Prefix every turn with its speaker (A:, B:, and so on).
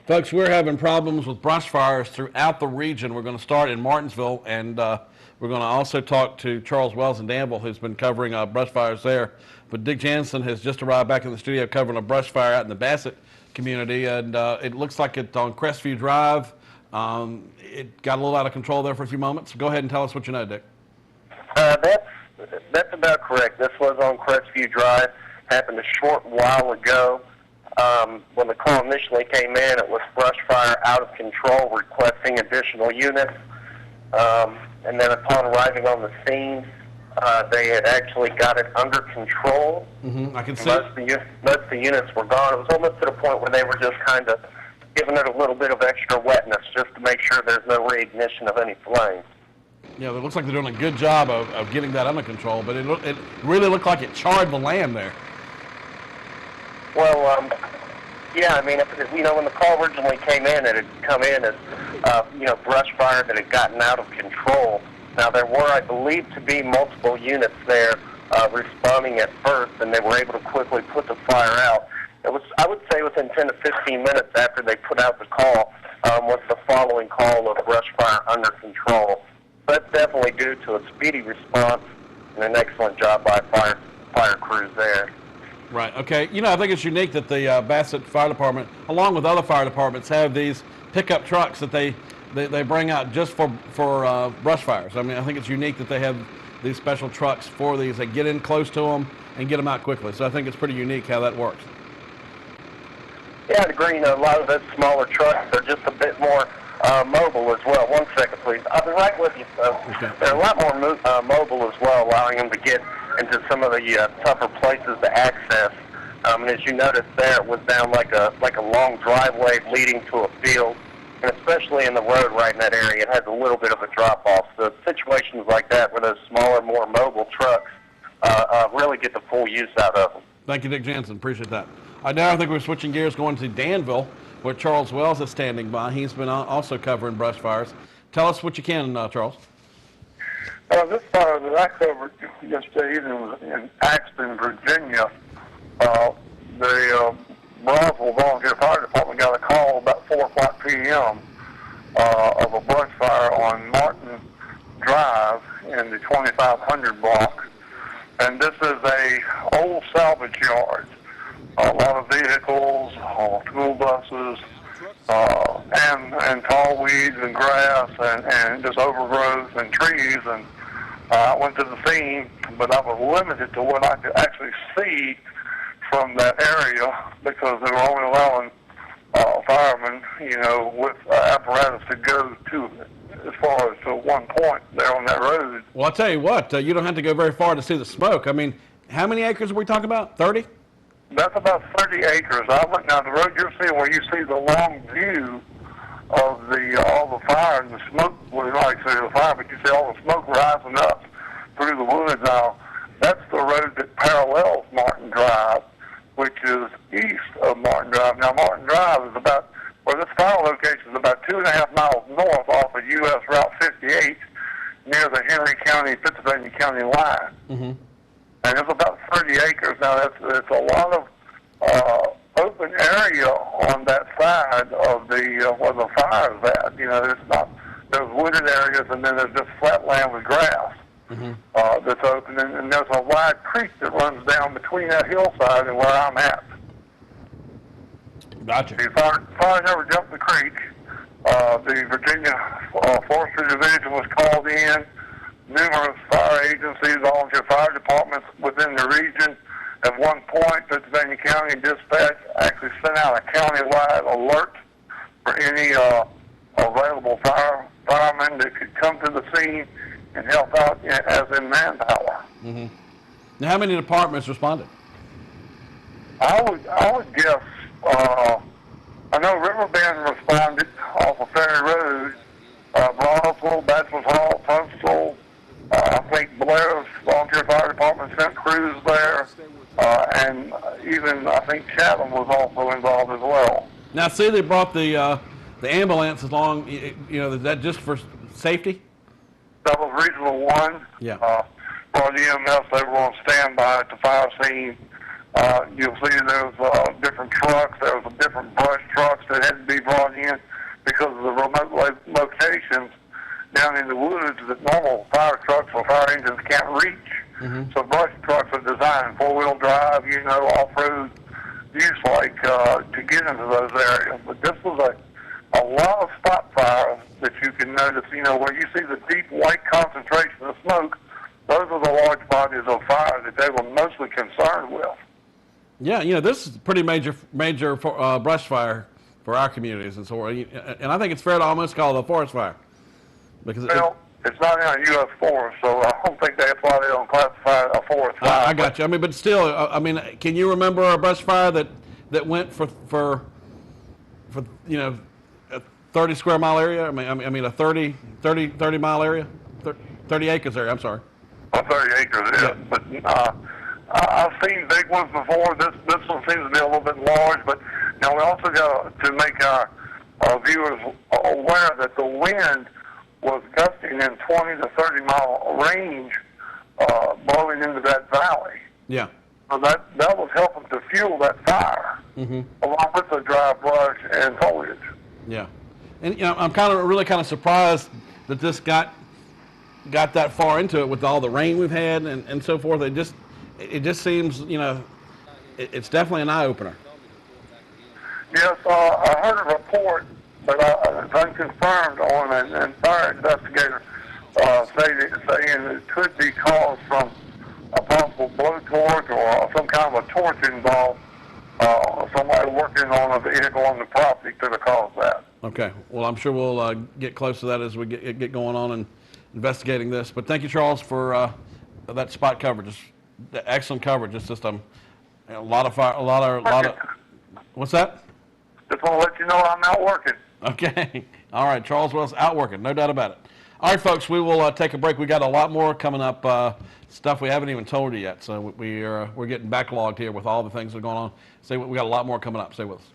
A: Folks, we're having problems with brush fires throughout the region. We're going to start in Martinsville, and we're going to also talk to Charles Wells in Danville, who's been covering brush fires there. But Dick Jansen has just arrived back in the studio covering a brush fire out in the Bassett community, and it looks like it's on Crestview Drive. It got a little out of control there for a few moments. Go ahead and tell us what you know, Dick.
B: That's about correct. This was on Crestview Drive. Happened a short while ago. When the call initially came in, it was brush fire out of control, requesting additional units. And then upon arriving on the scene, they had actually got it under control.
A: I can see
B: most of the units were gone. It was almost to the point where they were just kind of giving it a little bit of extra wetness just to make sure there's no reignition of any flames.
A: Yeah, it looks like they're doing a good job of getting that under control, but it really looked like it charred the land there.
B: Well, yeah, I mean, when the call originally came in, it had come in as, brush fire that had gotten out of control. Now, there were, I believe, to be multiple units there responding at first, and they were able to quickly put the fire out. I would say within 10 to 15 minutes after they put out the call was the following call of brush fire under control. That's definitely due to a speedy response and an excellent job by fire crews there.
A: Right, okay. I think it's unique that the Bassett Fire Department, along with other fire departments, have these pickup trucks that they bring out just for brush fires. I mean, I think it's unique that they have these special trucks for these. They get in close to them and get them out quickly. So I think it's pretty unique how that works.
B: Yeah, I'd agree. A lot of those smaller trucks are just a bit more mobile as well. 1 second, please. I'll be right with you.
A: Okay.
B: They're a lot more mobile as well, allowing them to get into some of the tougher places to access. And as you noticed there, it was down like a long driveway leading to a field. And especially in the road right in that area, it has a little bit of a drop-off. So situations like that where those smaller, more mobile trucks really get the full use out of them.
A: Thank you, Dick Jansen. Appreciate that. Now I think we're switching gears, going to Danville, where Charles Wells is standing by. He's been also covering brush fires. Tell us what you can, Charles.
C: This fire that I covered yesterday evening was in Axton, Virginia. The Brownsville Volunteer Fire Department got a call about 4 o'clock p.m. Of a brush fire on Martin Drive in the 2500 block. And this is a old salvage yard. A lot of vehicles, school buses, and tall weeds and grass and just overgrowth and trees. And I went to the scene, but I was limited to what I could actually see from that area because they were only allowing firemen, with apparatus to go to as far as to one point there on that road.
A: Well, I'll tell you what, you don't have to go very far to see the smoke. I mean, how many acres are we talking about? 30?
C: That's about 30 acres. I went down the road you're seeing where you see the long view of all the fire and the smoke. Well, you don't actually see the fire, but you see all the smoke rising up through the woods. Now, that's the road that parallels Martin Drive, which is east of Martin Drive. Now, Martin Drive is about, where this fire location is about 2.5 miles north off of U.S. Route 58 near the Henry County, Pennsylvania County line.
A: Mm-hmm.
C: And it's about 30 acres. Now, it's a lot of open area on that side of where the fire is at. There's wooded areas, and then there's just flat land with grass.
A: Mm-hmm.
C: That's open, and there's a wide creek that runs down between that hillside and where I'm at.
A: Gotcha.
C: The fire never jumped the creek. The Virginia Forestry Division was called in. Numerous fire agencies, volunteer fire departments within the region. At one point, Pennsylvania County Dispatch actually sent out a countywide alert for any available firemen that could come to the scene and help out as in manpower.
A: Mm-hmm. Now, how many departments responded?
C: I would guess. I know Riverbend responded off of Ferry Road. Brownsville, Bachelor's Hall, Tunstall. I think Blair's volunteer fire department sent crews there, and even I think Chatham was also involved as well.
A: Now, see, they brought the ambulance along. Is that just for safety?
C: That was Regional 1.
A: Yeah.
C: For the EMS, they were on standby at the fire scene You'll see there's different trucks. There was different brush trucks that had to be brought in because of the remote locations down in the woods that normal fire trucks or fire engines can't reach.
A: Mm-hmm.
C: So brush trucks are designed four-wheel drive, off-road use to get into those areas. But this was a lot of spot fires that you can notice, where you see the deep white concentration of smoke. Those are the large bodies of fire that they were mostly concerned with.
A: Yeah, this is a pretty major brush fire for our communities, and so and I think it's fair to almost call it a forest fire because
C: it's not in a U.S. forest, so I don't think that's why they don't classify it a forest fire.
A: I got you. But still, can you remember a brush fire that went for a 30 square mile area? I mean a 30 mile area, 30 acres area. I'm sorry.
C: 30 acres, yeah. But I've seen big ones before. This one seems to be a little bit large, but now we also got to make our viewers aware that the wind was gusting in 20 to 30 mile range, blowing into that valley.
A: Yeah.
C: So that was helping to fuel that fire,
A: mm-hmm.
C: along with the dry brush and foliage.
A: Yeah, and I'm really kind of surprised that this got that far into it with all the rain we've had and so forth. It just seems it's definitely an eye opener.
C: Yes, I heard a report, but it's unconfirmed on an fire investigator saying it could be caused from a possible blowtorch or some kind of a torch involved. Somebody working on a vehicle on the property could have caused that.
A: Okay. Well, I'm sure we'll get close to that as we get going on and investigating this. But thank you, Charles, for that spot coverage. Just excellent coverage. It's just a lot of fire, a lot of. What's that?
C: Just want to let you know I'm out working.
A: Okay. All right. Charles Wells out working, no doubt about it. All right, folks. We will take a break. We got a lot more coming up. Stuff we haven't even told you yet. So we're getting backlogged here with all the things that are going on. We got a lot more coming up. Stay with us.